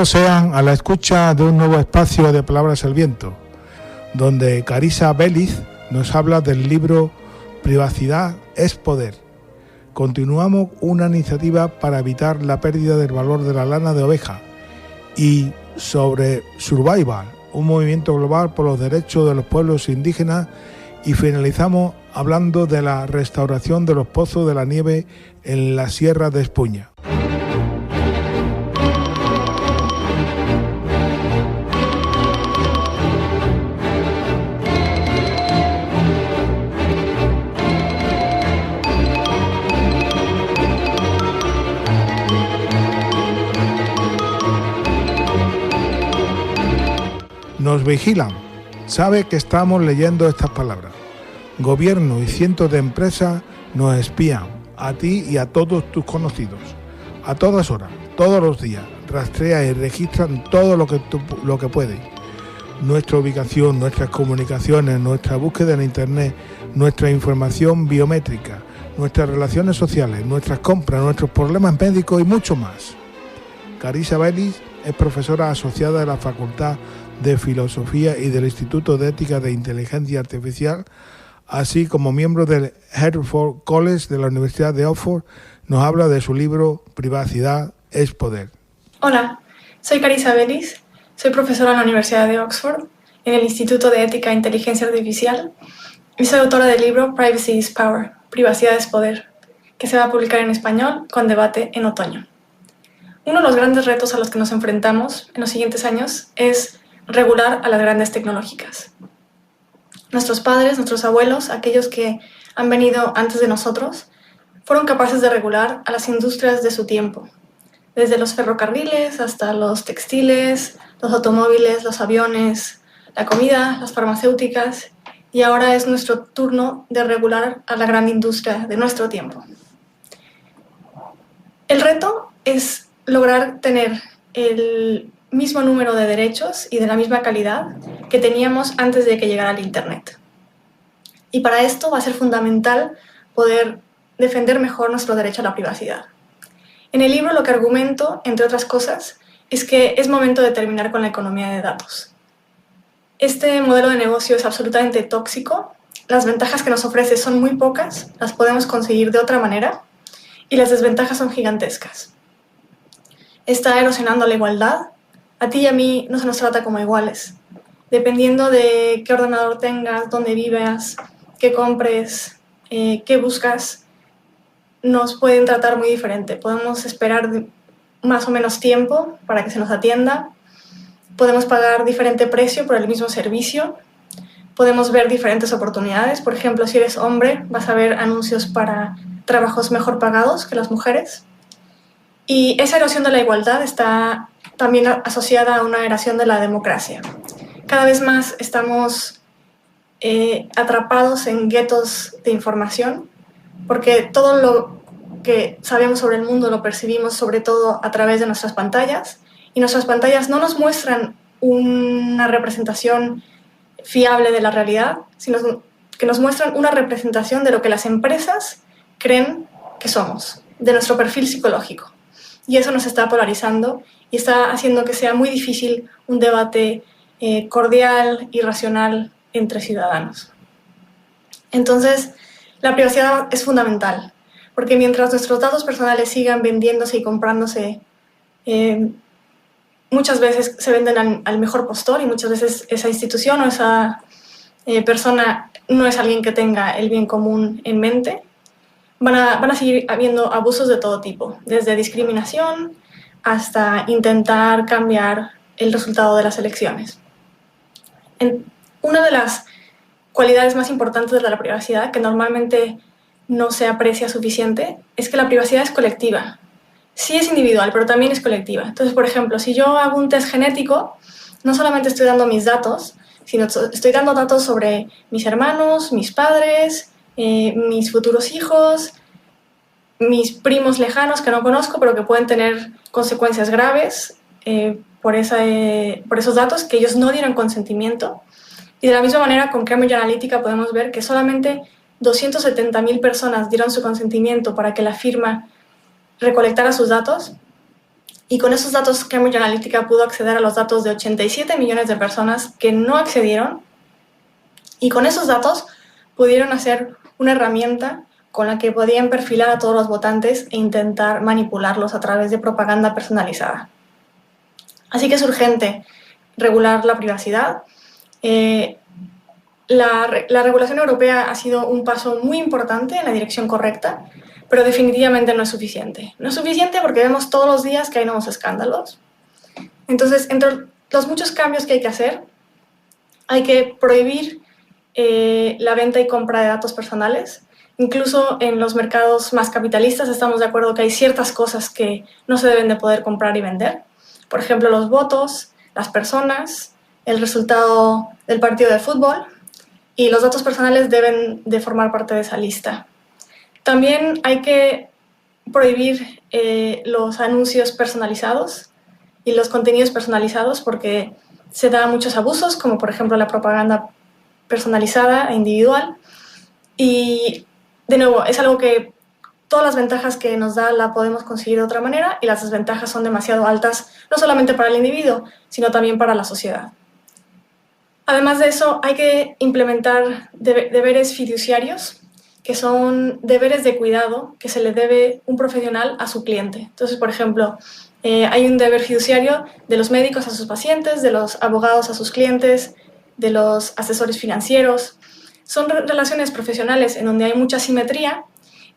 Bienvenidos sean a la escucha de un nuevo espacio de Palabras al Viento, donde Carissa Bellis nos habla del libro Privacidad es Poder. Continuamos una iniciativa para evitar la pérdida del valor de la lana de oveja y sobre Survival, un movimiento global por los derechos de los pueblos indígenas, y finalizamos hablando de la restauración de los pozos de la nieve en la Sierra de Espuña. Nos vigilan, sabe que estamos leyendo estas palabras. Gobierno y cientos de empresas nos espían, a ti y a todos tus conocidos. A todas horas, todos los días, rastrean y registran todo lo que pueden. Nuestra ubicación, nuestras comunicaciones, nuestra búsqueda en Internet, nuestra información biométrica, nuestras relaciones sociales, nuestras compras, nuestros problemas médicos y mucho más. Carissa Bellis es profesora asociada de la Facultad de Filosofía y del Instituto de Ética de Inteligencia Artificial, así como miembro del Hertford College de la Universidad de Oxford. Nos habla de su libro Privacidad es Poder. Hola, soy Carissa Bellis, soy profesora en la Universidad de Oxford, en el Instituto de Ética e Inteligencia Artificial, y soy autora del libro Privacy is Power, Privacidad es Poder, que se va a publicar en español con debate en otoño. Uno de los grandes retos a los que nos enfrentamos en los siguientes años es regular a las grandes tecnológicas. Nuestros padres, nuestros abuelos, aquellos que han venido antes de nosotros, fueron capaces de regular a las industrias de su tiempo, desde los ferrocarriles hasta los textiles, los automóviles, los aviones, la comida, las farmacéuticas, y ahora es nuestro turno de regular a la gran industria de nuestro tiempo. El reto es lograr tener el mismo número de derechos y de la misma calidad que teníamos antes de que llegara el Internet. Y para esto va a ser fundamental poder defender mejor nuestro derecho a la privacidad. En el libro lo que argumento, entre otras cosas, es que es momento de terminar con la economía de datos. Este modelo de negocio es absolutamente tóxico, las ventajas que nos ofrece son muy pocas, las podemos conseguir de otra manera, y las desventajas son gigantescas. Está erosionando la igualdad. A ti y a mí no se nos trata como iguales. Dependiendo de qué ordenador tengas, dónde vivas, qué compres, qué buscas, nos pueden tratar muy diferente. Podemos esperar más o menos tiempo para que se nos atienda. Podemos pagar diferente precio por el mismo servicio. Podemos ver diferentes oportunidades. Por ejemplo, si eres hombre, vas a ver anuncios para trabajos mejor pagados que las mujeres. Y esa erosión de la igualdad está también asociada a una erosión de la democracia. Cada vez más estamos atrapados en guetos de información, porque todo lo que sabemos sobre el mundo lo percibimos sobre todo a través de nuestras pantallas, y nuestras pantallas no nos muestran una representación fiable de la realidad, sino que nos muestran una representación de lo que las empresas creen que somos, de nuestro perfil psicológico. Y eso nos está polarizando y está haciendo que sea muy difícil un debate cordial y racional entre ciudadanos. Entonces, la privacidad es fundamental, porque mientras nuestros datos personales sigan vendiéndose y comprándose, muchas veces se venden al mejor postor, y muchas veces esa institución o esa persona no es alguien que tenga el bien común en mente. Van a seguir habiendo abusos de todo tipo, desde discriminación hasta intentar cambiar el resultado de las elecciones. Una de las cualidades más importantes de la privacidad, que normalmente no se aprecia suficiente, es que la privacidad es colectiva. Sí es individual, pero también es colectiva. Entonces, por ejemplo, si yo hago un test genético, no solamente estoy dando mis datos, sino estoy dando datos sobre mis hermanos, mis padres, mis futuros hijos, mis primos lejanos que no conozco, pero que pueden tener consecuencias graves por esos datos, que ellos no dieron consentimiento. Y de la misma manera, con Cambridge Analytica podemos ver que solamente 270.000 personas dieron su consentimiento para que la firma recolectara sus datos, Y con esos datos, Cambridge Analytica pudo acceder a los datos de 87 millones de personas que no accedieron. Y con esos datos pudieron hacer una herramienta con la que podían perfilar a todos los votantes e intentar manipularlos a través de propaganda personalizada. Así que es urgente regular la privacidad. La regulación europea ha sido un paso muy importante en la dirección correcta, pero definitivamente no es suficiente. No es suficiente porque vemos todos los días que hay nuevos escándalos. Entonces, entre los muchos cambios que hay que hacer, hay que prohibir la venta y compra de datos personales. Incluso en los mercados más capitalistas estamos de acuerdo que hay ciertas cosas que no se deben de poder comprar y vender. Por ejemplo, los votos, las personas, el resultado del partido de fútbol, y los datos personales deben de formar parte de esa lista. También hay que prohibir los anuncios personalizados y los contenidos personalizados porque se dan muchos abusos, como por ejemplo la propaganda personalizada e individual. Y de nuevo, es algo que todas las ventajas que nos da la podemos conseguir de otra manera y las desventajas son demasiado altas, no solamente para el individuo, sino también para la sociedad. Además de eso, hay que implementar deberes fiduciarios, que son deberes de cuidado que se le debe un profesional a su cliente. Entonces, por ejemplo, hay un deber fiduciario de los médicos a sus pacientes, de los abogados a sus clientes, de los asesores financieros. Son relaciones profesionales en donde hay mucha simetría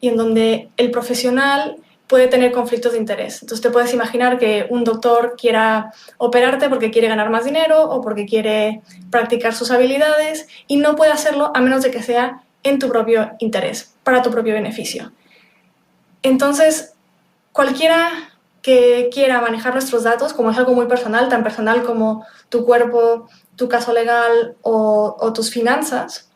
y en donde el profesional puede tener conflictos de interés. Entonces te puedes imaginar que un doctor quiera operarte porque quiere ganar más dinero o porque quiere practicar sus habilidades y no puede hacerlo a menos de que sea en tu propio interés, para tu propio beneficio. Entonces, cualquiera que quiera manejar nuestros datos, como es algo muy personal, tan personal como tu cuerpo, tu caso legal o tus finanzas,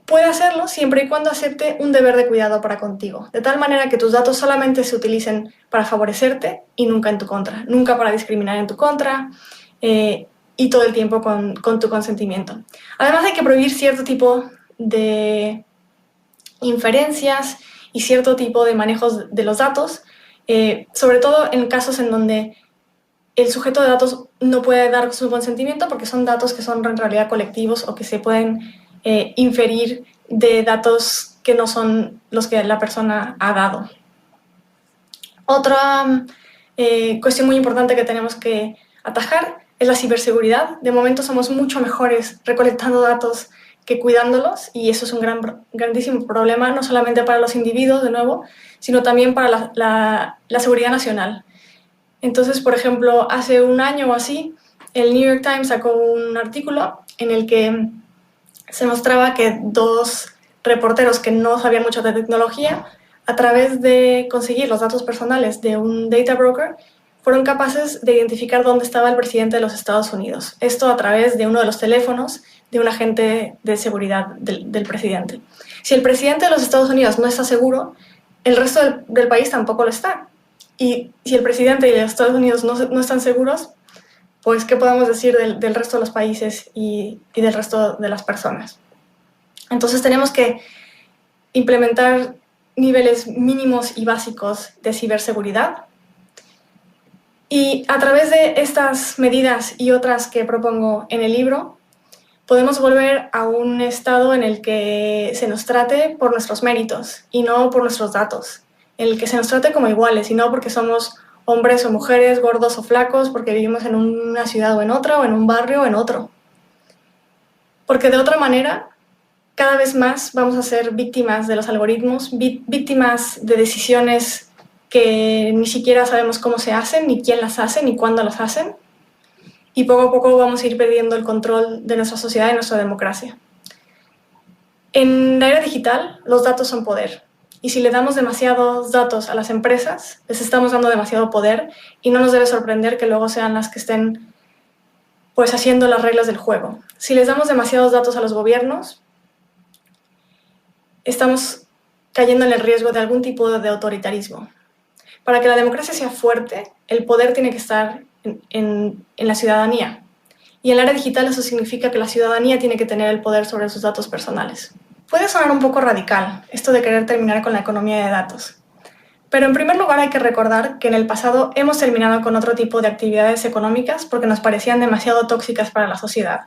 puede hacerlo siempre y cuando acepte un deber de cuidado para contigo, de tal manera que tus datos solamente se utilicen para favorecerte y nunca en tu contra, nunca para discriminar en tu contra y todo el tiempo con tu consentimiento. Además hay que prohibir cierto tipo de inferencias y cierto tipo de manejos de los datos, sobre todo en casos en donde el sujeto de datos no puede dar su consentimiento porque son datos que son en realidad colectivos o que se pueden inferir de datos que no son los que la persona ha dado. Otra cuestión muy importante que tenemos que atajar es la ciberseguridad. De momento somos mucho mejores recolectando datos que cuidándolos y eso es un grandísimo problema, no solamente para los individuos, de nuevo, sino también para la seguridad nacional. Entonces, por ejemplo, hace un año o así, el New York Times sacó un artículo en el que se mostraba que dos reporteros que no sabían mucho de tecnología, a través de conseguir los datos personales de un data broker, fueron capaces de identificar dónde estaba el presidente de los Estados Unidos. Esto a través de uno de los teléfonos de un agente de seguridad del presidente. Si el presidente de los Estados Unidos no está seguro, el resto del país tampoco lo está. Y si el presidente y los Estados Unidos no están seguros, pues ¿qué podemos decir del resto de los países y del resto de las personas? Entonces tenemos que implementar niveles mínimos y básicos de ciberseguridad. Y a través de estas medidas y otras que propongo en el libro, podemos volver a un estado en el que se nos trate por nuestros méritos y no por nuestros datos, en el que se nos trate como iguales y no porque somos hombres o mujeres, gordos o flacos, porque vivimos en una ciudad o en otra, o en un barrio o en otro. Porque de otra manera, cada vez más vamos a ser víctimas de los algoritmos, víctimas de decisiones que ni siquiera sabemos cómo se hacen, ni quién las hace, ni cuándo las hacen. Y poco a poco vamos a ir perdiendo el control de nuestra sociedad y nuestra democracia. En la era digital, los datos son poder. Y si le damos demasiados datos a las empresas, les estamos dando demasiado poder y no nos debe sorprender que luego sean las que estén pues, haciendo las reglas del juego. Si les damos demasiados datos a los gobiernos, estamos cayendo en el riesgo de algún tipo de autoritarismo. Para que la democracia sea fuerte, el poder tiene que estar en la ciudadanía. Y en el área digital eso significa que la ciudadanía tiene que tener el poder sobre sus datos personales. Puede sonar un poco radical esto de querer terminar con la economía de datos, Pero en primer lugar hay que recordar que en el pasado hemos terminado con otro tipo de actividades económicas porque nos parecían demasiado tóxicas para la sociedad.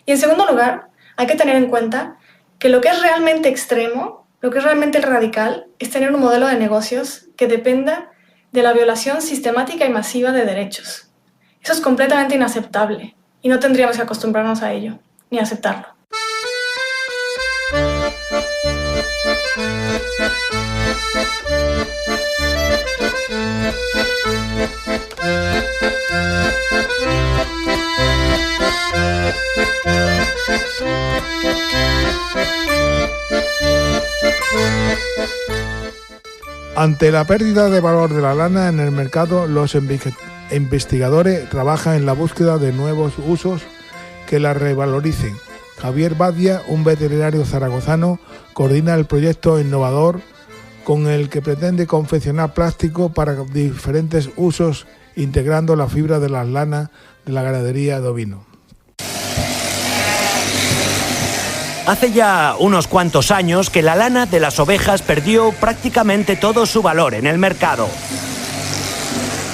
Y en segundo lugar, hay que tener en cuenta que lo que es realmente extremo, lo que es realmente radical, es tener un modelo de negocios que dependa de la violación sistemática y masiva de derechos. Eso es completamente inaceptable y no tendríamos que acostumbrarnos a ello, ni aceptarlo. Ante la pérdida de valor de la lana en el mercado, los investigadores trabajan en la búsqueda de nuevos usos que la revaloricen. Javier Badia, un veterinario zaragozano, coordina el proyecto innovador con el que pretende confeccionar plástico para diferentes usos, integrando la fibra de las lanas de la ganadería de ovino. Hace ya unos cuantos años que la lana de las ovejas perdió prácticamente todo su valor en el mercado.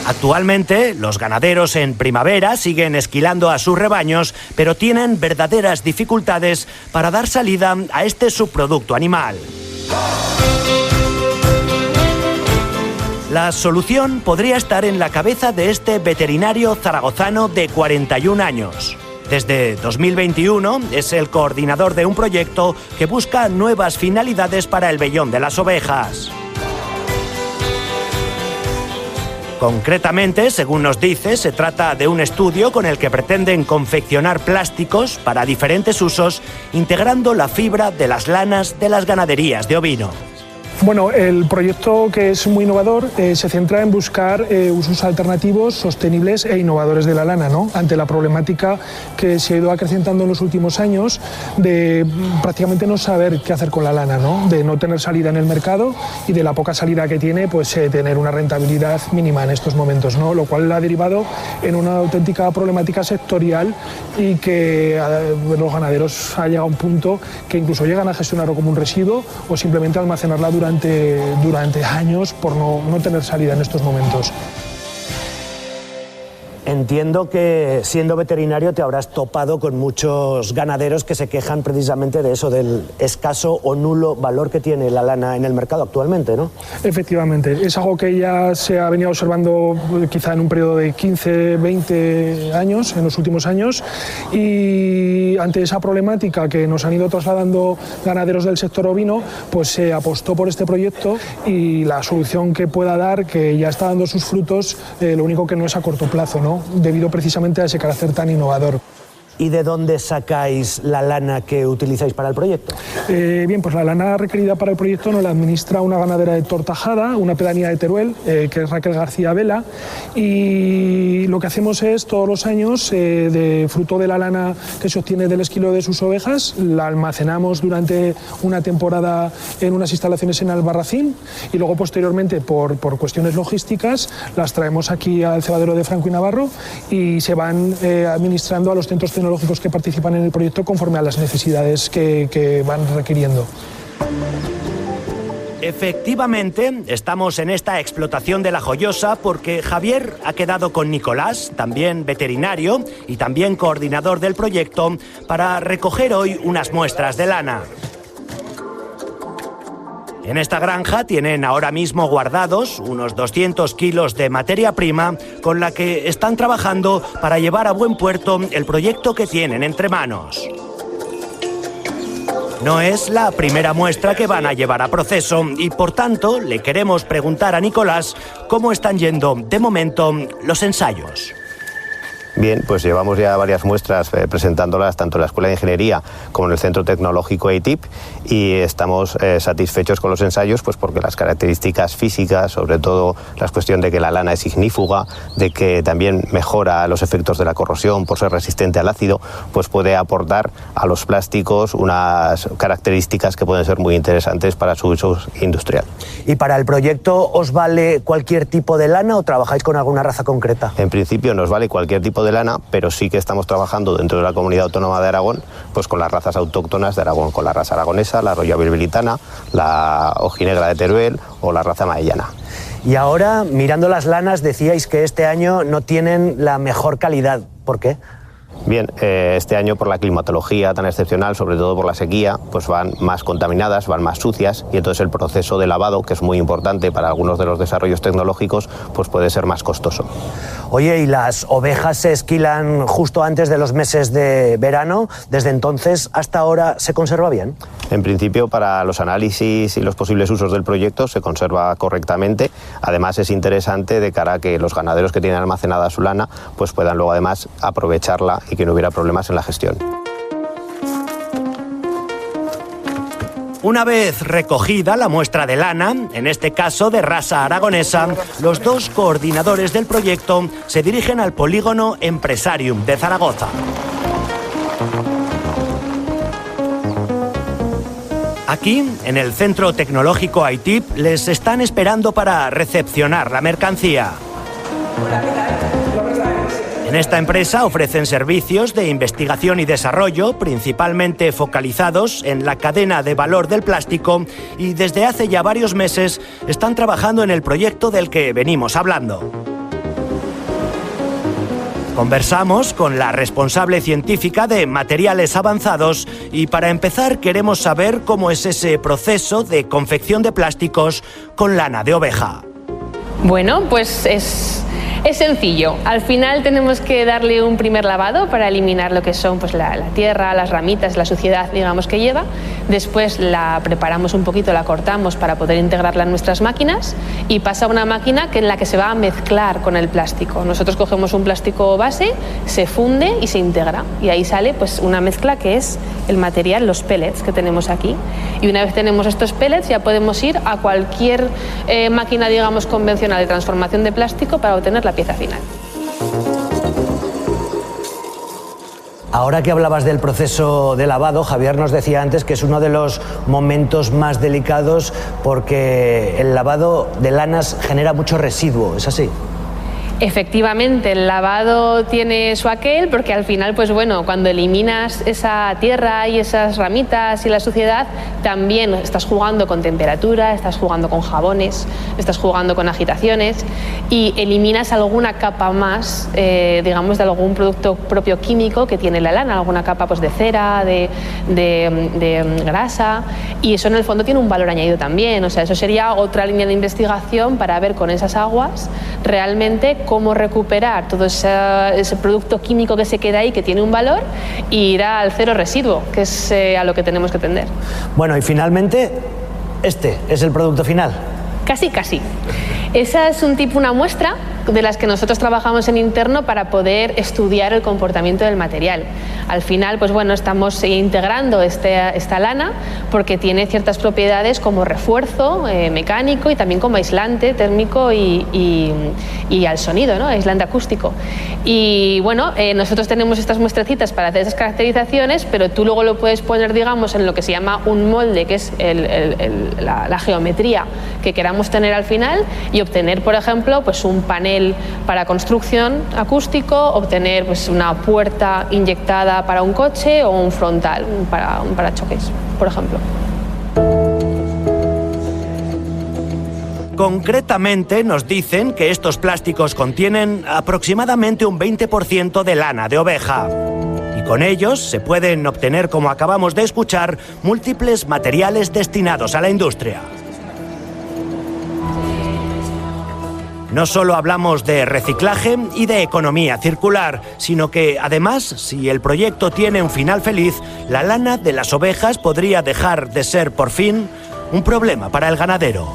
Actualmente, los ganaderos en primavera siguen esquilando a sus rebaños, pero tienen verdaderas dificultades para dar salida a este subproducto animal. La solución podría estar en la cabeza de este veterinario zaragozano de 41 años. Desde 2021 es el coordinador de un proyecto que busca nuevas finalidades para el vellón de las ovejas. Concretamente, según nos dice, se trata de un estudio con el que pretenden confeccionar plásticos para diferentes usos, integrando la fibra de las lanas de las ganaderías de ovino. Bueno, el proyecto, que es muy innovador, se centra en buscar usos alternativos, sostenibles e innovadores de la lana, ¿no? Ante la problemática que se ha ido acrecentando en los últimos años de prácticamente no saber qué hacer con la lana, ¿no? De no tener salida en el mercado y de la poca salida que tiene, pues tener una rentabilidad mínima en estos momentos, ¿no? Lo cual ha derivado en una auténtica problemática sectorial y que los ganaderos ha llegado a un punto que incluso llegan a gestionarlo como un residuo o simplemente almacenarla durante años por no tener salida en estos momentos. Entiendo que siendo veterinario te habrás topado con muchos ganaderos que se quejan precisamente de eso, del escaso o nulo valor que tiene la lana en el mercado actualmente, ¿no? Efectivamente, es algo que ya se ha venido observando quizá en un periodo de 15, 20 años, en los últimos años, y ante esa problemática que nos han ido trasladando ganaderos del sector ovino, pues se apostó por este proyecto y la solución que pueda dar, que ya está dando sus frutos, lo único que no es a corto plazo, ¿no? Debido precisamente a ese carácter tan innovador. ¿Y de dónde sacáis la lana que utilizáis para el proyecto? Bien, pues la lana requerida para el proyecto nos la administra una ganadera de Tortajada, una pedanía de Teruel, que es Raquel García Vela, y lo que hacemos es todos los años, de fruto de la lana que se obtiene del esquilo de sus ovejas, la almacenamos durante una temporada en unas instalaciones en Albarracín y luego posteriormente por cuestiones logísticas las traemos aquí al cebadero de Franco y Navarro y se van administrando a los centros tecnológicos que participan en el proyecto conforme a las necesidades que van requiriendo. Efectivamente, estamos en esta explotación de la Joyosa porque Javier ha quedado con Nicolás, también veterinario y también coordinador del proyecto, para recoger hoy unas muestras de lana. En esta granja tienen ahora mismo guardados unos 200 kilos de materia prima con la que están trabajando para llevar a buen puerto el proyecto que tienen entre manos. No es la primera muestra que van a llevar a proceso y, por tanto, le queremos preguntar a Nicolás cómo están yendo, de momento, los ensayos. Bien, pues llevamos ya varias muestras presentándolas tanto en la Escuela de Ingeniería como en el Centro Tecnológico EITIP y estamos satisfechos con los ensayos, pues porque las características físicas, sobre todo la cuestión de que la lana es ignífuga, de que también mejora los efectos de la corrosión por ser resistente al ácido, pues puede aportar a los plásticos unas características que pueden ser muy interesantes para su uso industrial. ¿Y para el proyecto os vale cualquier tipo de lana o trabajáis con alguna raza concreta? En principio nos vale cualquier tipo trabajo de lana, pero sí que estamos trabajando dentro de la Comunidad Autónoma de Aragón, pues con las razas autóctonas de Aragón, con la raza aragonesa, la roya bilbilitana, la ojinegra de Teruel o la raza maellana. Y ahora, mirando las lanas, decíais que este año no tienen la mejor calidad. ¿Por qué? Bien, este año por la climatología tan excepcional, sobre todo por la sequía, pues van más contaminadas, van más sucias y entonces el proceso de lavado, que es muy importante para algunos de los desarrollos tecnológicos, pues puede ser más costoso. Oye, ¿y las ovejas se esquilan justo antes de los meses de verano? ¿Desde entonces hasta ahora se conserva bien? En principio, para los análisis y los posibles usos del proyecto se conserva correctamente. Además, es interesante de cara a que los ganaderos que tienen almacenada su lana pues puedan luego además aprovecharla y que no hubiera problemas en la gestión. Una vez recogida la muestra de lana, en este caso de raza aragonesa, los dos coordinadores del proyecto se dirigen al polígono Empresarium de Zaragoza. Aquí, en el Centro Tecnológico ITIP, les están esperando para recepcionar la mercancía. En esta empresa ofrecen servicios de investigación y desarrollo, principalmente focalizados en la cadena de valor del plástico, y desde hace ya varios meses están trabajando en el proyecto del que venimos hablando. Conversamos con la responsable científica de materiales avanzados y para empezar queremos saber cómo es ese proceso de confección de plásticos con lana de oveja. Bueno, pues es sencillo. Al final tenemos que darle un primer lavado para eliminar lo que son pues, la tierra, las ramitas, la suciedad, digamos, que lleva. Después la preparamos un poquito, la cortamos para poder integrarla en nuestras máquinas y pasa a una máquina en la que se va a mezclar con el plástico. Nosotros cogemos un plástico base, se funde y se integra. Y ahí sale pues, una mezcla que es el material, los pellets que tenemos aquí. Y una vez tenemos estos pellets ya podemos ir a cualquier máquina, digamos, convencional de transformación de plástico para obtener la pieza final. Ahora que hablabas del proceso de lavado, Javier nos decía antes que es uno de los momentos más delicados porque el lavado de lanas genera mucho residuo, ¿es así? Efectivamente, el lavado tiene su aquel porque al final, pues bueno, cuando eliminas esa tierra y esas ramitas y la suciedad, también estás jugando con temperatura, estás jugando con jabones, estás jugando con agitaciones y eliminas alguna capa más, digamos, de algún producto propio químico que tiene la lana, alguna capa pues de cera, de grasa, y eso en el fondo tiene un valor añadido también. O sea, eso sería otra línea de investigación para ver con esas aguas realmente cómo recuperar todo ese producto químico que se queda ahí, que tiene un valor, y ir al cero residuo, que es a lo que tenemos que tender. Bueno, y finalmente, este es el producto final. Casi, casi. Esa es una muestra de las que nosotros trabajamos en interno para poder estudiar el comportamiento del material. Al final, pues bueno, estamos integrando esta lana porque tiene ciertas propiedades como refuerzo mecánico y también como aislante térmico y al sonido, ¿no? Aislante acústico. Y bueno, nosotros tenemos estas muestrecitas para hacer esas caracterizaciones, pero tú luego lo puedes poner, digamos, en lo que se llama un molde, que es la geometría que queramos tener al final, y obtener, por ejemplo, pues un panel para construcción acústico, obtener pues una puerta inyectada para un coche o un frontal para un parachoques, por ejemplo. Concretamente nos dicen que estos plásticos contienen aproximadamente un 20% de lana de oveja. Y con ellos se pueden obtener, como acabamos de escuchar, múltiples materiales destinados a la industria. No solo hablamos de reciclaje y de economía circular, sino que, además, si el proyecto tiene un final feliz, la lana de las ovejas podría dejar de ser, por fin, un problema para el ganadero.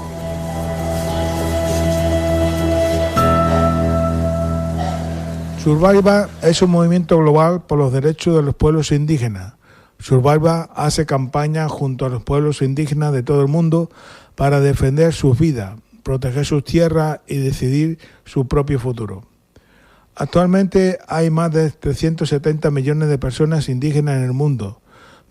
Survival es un movimiento global por los derechos de los pueblos indígenas. Survival hace campaña junto a los pueblos indígenas de todo el mundo para defender sus vidas, proteger sus tierras y decidir su propio futuro. Actualmente hay más de 370 millones de personas indígenas en el mundo,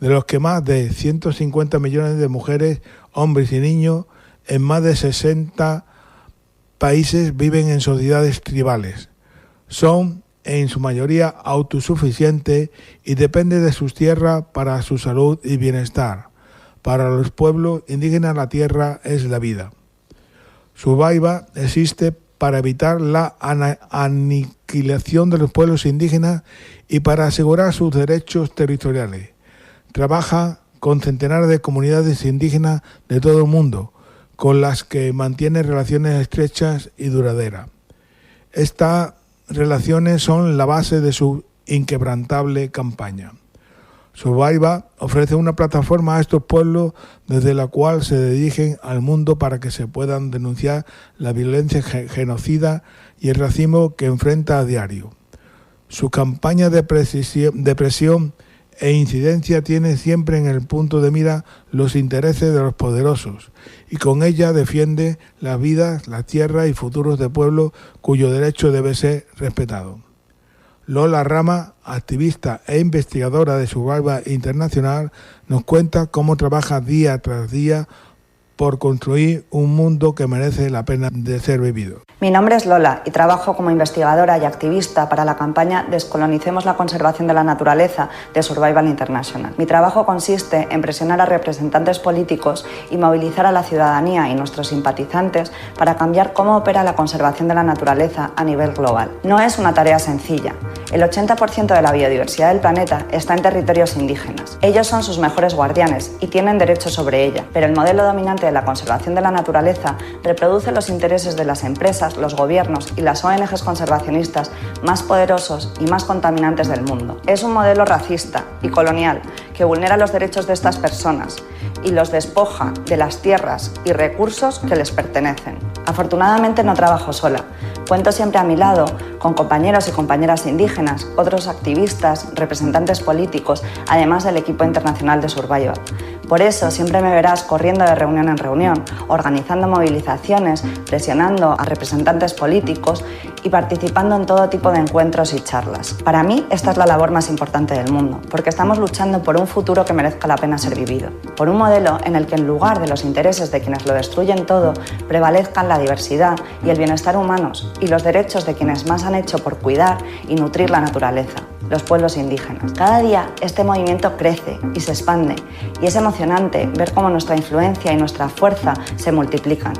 de los que más de 150 millones de mujeres, hombres y niños en más de 60 países viven en sociedades tribales. Son en su mayoría autosuficiente y depende de sus tierras para su salud y bienestar. Para los pueblos indígenas la tierra es la vida. Survivor existe para evitar la aniquilación de los pueblos indígenas y para asegurar sus derechos territoriales. Trabaja con centenares de comunidades indígenas de todo el mundo, con las que mantiene relaciones estrechas y duraderas. Estas relaciones son la base de su inquebrantable campaña. Survivor ofrece una plataforma a estos pueblos desde la cual se dirigen al mundo para que se puedan denunciar la violencia genocida y el racismo que enfrenta a diario. Su campaña de presión e incidencia tiene siempre en el punto de mira los intereses de los poderosos y con ella defiende las vidas, las tierras y futuros de pueblos cuyo derecho debe ser respetado. Lola Rama, activista e investigadora de Survivor Internacional, nos cuenta cómo trabaja día tras día por construir un mundo que merece la pena de ser vivido. Mi nombre es Lola y trabajo como investigadora y activista para la campaña Descolonicemos la conservación de la naturaleza de Survivor International. Mi trabajo consiste en presionar a representantes políticos y movilizar a la ciudadanía y nuestros simpatizantes para cambiar cómo opera la conservación de la naturaleza a nivel global. No es una tarea sencilla. El 80% de la biodiversidad del planeta está en territorios indígenas. Ellos son sus mejores guardianes y tienen derechos sobre ella, pero el modelo dominante de la conservación de la naturaleza reproduce los intereses de las empresas, los gobiernos y las ONGs conservacionistas más poderosos y más contaminantes del mundo. Es un modelo racista y colonial que vulnera los derechos de estas personas y los despoja de las tierras y recursos que les pertenecen. Afortunadamente no trabajo sola. Cuento siempre a mi lado con compañeros y compañeras indígenas, otros activistas, representantes políticos, además del equipo internacional de Survivor. Por eso siempre me verás corriendo de reunión en reunión, organizando movilizaciones, presionando a representantes políticos y participando en todo tipo de encuentros y charlas. Para mí esta es la labor más importante del mundo, porque estamos luchando por un futuro que merezca la pena ser vivido, por un modelo en el que en lugar de los intereses de quienes lo destruyen todo, prevalezcan la diversidad y el bienestar humanos y los derechos de quienes más han hecho por cuidar y nutrir la naturaleza, los pueblos indígenas. Cada día este movimiento crece y se expande y es emocionante ver cómo nuestra influencia y nuestra fuerza se multiplican.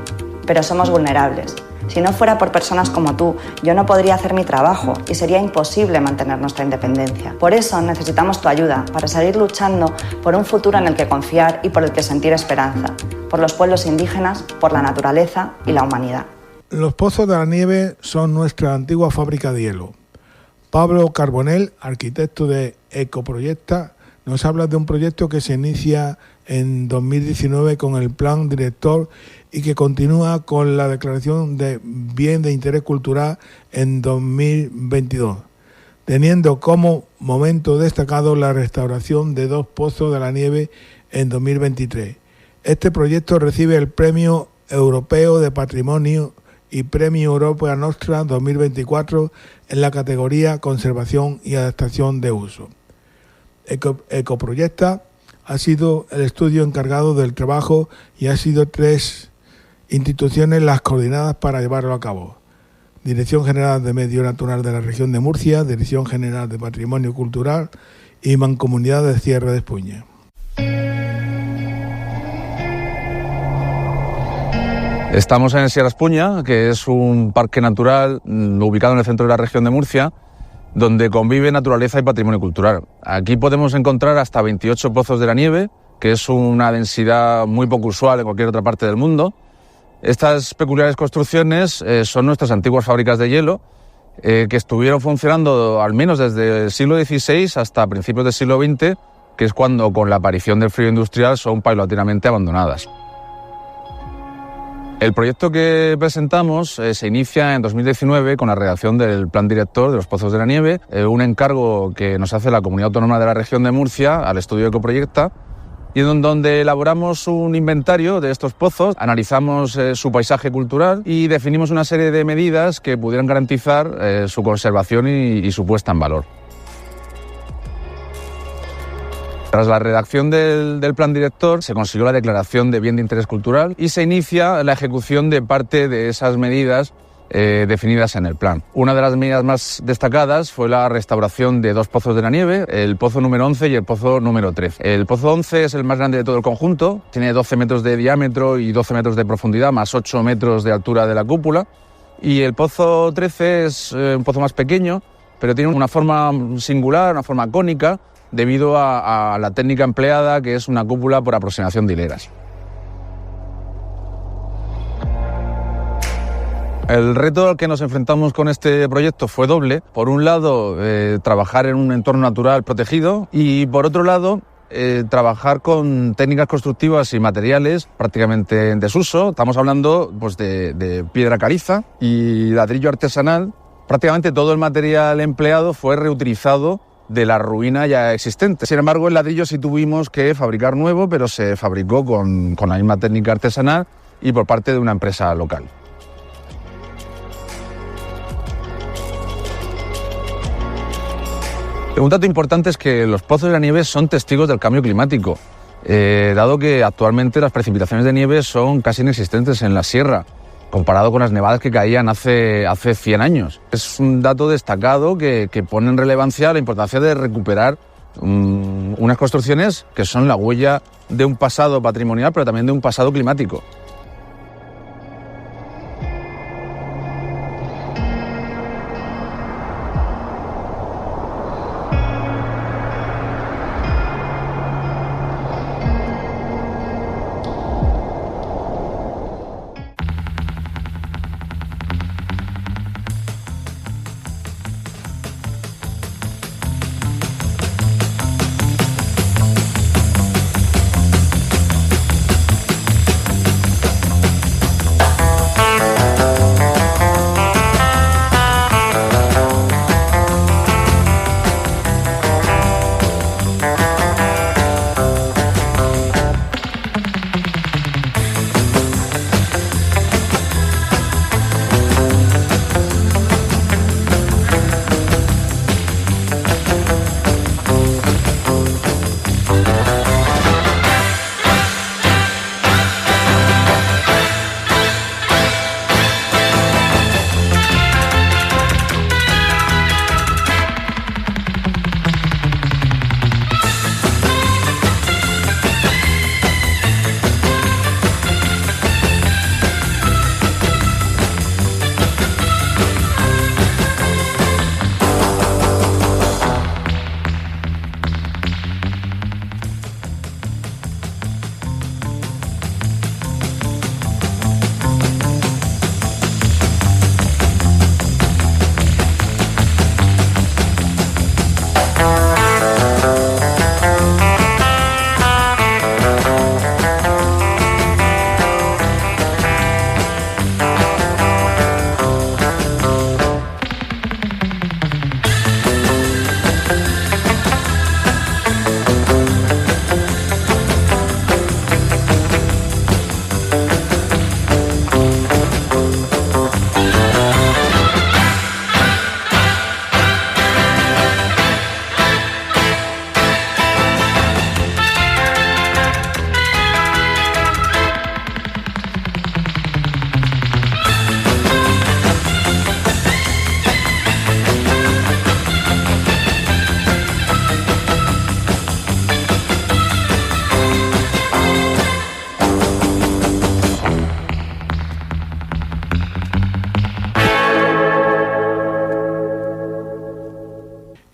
Pero somos vulnerables. Si no fuera por personas como tú, yo no podría hacer mi trabajo y sería imposible mantener nuestra independencia. Por eso necesitamos tu ayuda para seguir luchando por un futuro en el que confiar y por el que sentir esperanza, por los pueblos indígenas, por la naturaleza y la humanidad. Los Pozos de la Nieve son nuestra antigua fábrica de hielo. Pablo Carbonell, arquitecto de Ecoproyecta, nos habla de un proyecto que se inicia en 2019 con el plan director y que continúa con la declaración de bien de interés cultural en 2022, teniendo como momento destacado la restauración de 2 pozos de la nieve en 2023. Este proyecto recibe el Premio Europeo de Patrimonio y Premio Europa Nostra 2024 en la categoría Conservación y Adaptación de Uso. Ecoproyecta ha sido el estudio encargado del trabajo y ha sido 3 instituciones las coordinadas para llevarlo a cabo. Dirección General de Medio Natural de la Región de Murcia, Dirección General de Patrimonio Cultural y Mancomunidad de Sierra de Espuña. Estamos en Sierra Espuña, que es un parque natural ubicado en el centro de la región de Murcia, donde convive naturaleza y patrimonio cultural. Aquí podemos encontrar hasta 28 pozos de la nieve, que es una densidad muy poco usual en cualquier otra parte del mundo. Estas peculiares construcciones son nuestras antiguas fábricas de hielo, que estuvieron funcionando al menos desde el siglo XVI hasta principios del siglo XX, que es cuando, con la aparición del frío industrial, son paulatinamente abandonadas. El proyecto que presentamos se inicia en 2019 con la redacción del Plan Director de los Pozos de la Nieve, un encargo que nos hace la Comunidad Autónoma de la Región de Murcia al estudio Ecoproyecta, y en donde elaboramos un inventario de estos pozos, analizamos su paisaje cultural y definimos una serie de medidas que pudieran garantizar su conservación y su puesta en valor. Tras la redacción del plan director se consiguió la declaración de bien de interés cultural y se inicia la ejecución de parte de esas medidas definidas en el plan. Una de las medidas más destacadas fue la restauración de 2 pozos de la nieve, el pozo número 11 y el pozo número 13. El pozo 11 es el más grande de todo el conjunto, tiene 12 metros de diámetro y 12 metros de profundidad, más 8 metros de altura de la cúpula. Y el pozo 13 es un pozo más pequeño, pero tiene una forma singular, una forma cónica, debido a la técnica empleada, que es una cúpula por aproximación de hileras. El reto al que nos enfrentamos con este proyecto fue doble. Por un lado, trabajar en un entorno natural protegido y, por otro lado, trabajar con técnicas constructivas y materiales prácticamente en desuso. Estamos hablando pues, de piedra caliza y ladrillo artesanal. Prácticamente todo el material empleado fue reutilizado de la ruina ya existente. Sin embargo, el ladrillo sí tuvimos que fabricar nuevo, pero se fabricó con la misma técnica artesanal y por parte de una empresa local. Un dato importante es que los pozos de la nieve son testigos del cambio climático, dado que actualmente las precipitaciones de nieve son casi inexistentes en la sierra, comparado con las nevadas que caían hace 100 años. Es un dato destacado que pone en relevancia la importancia de recuperar unas construcciones que son la huella de un pasado patrimonial, pero también de un pasado climático.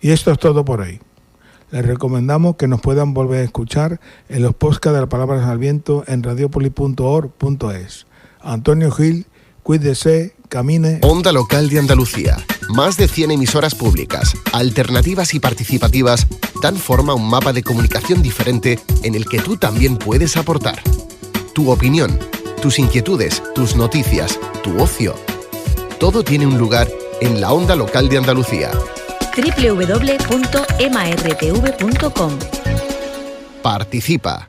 Y esto es todo por hoy. Les recomendamos que nos puedan volver a escuchar en los podcasts de las Palabras al Viento en radiopolis.org.es. Antonio Gil, cuídese, camine. Onda Local de Andalucía. Más de 100 emisoras públicas, alternativas y participativas dan forma a un mapa de comunicación diferente en el que tú también puedes aportar. Tu opinión, tus inquietudes, tus noticias, tu ocio. Todo tiene un lugar en la Onda Local de Andalucía. www.martv.com. Participa.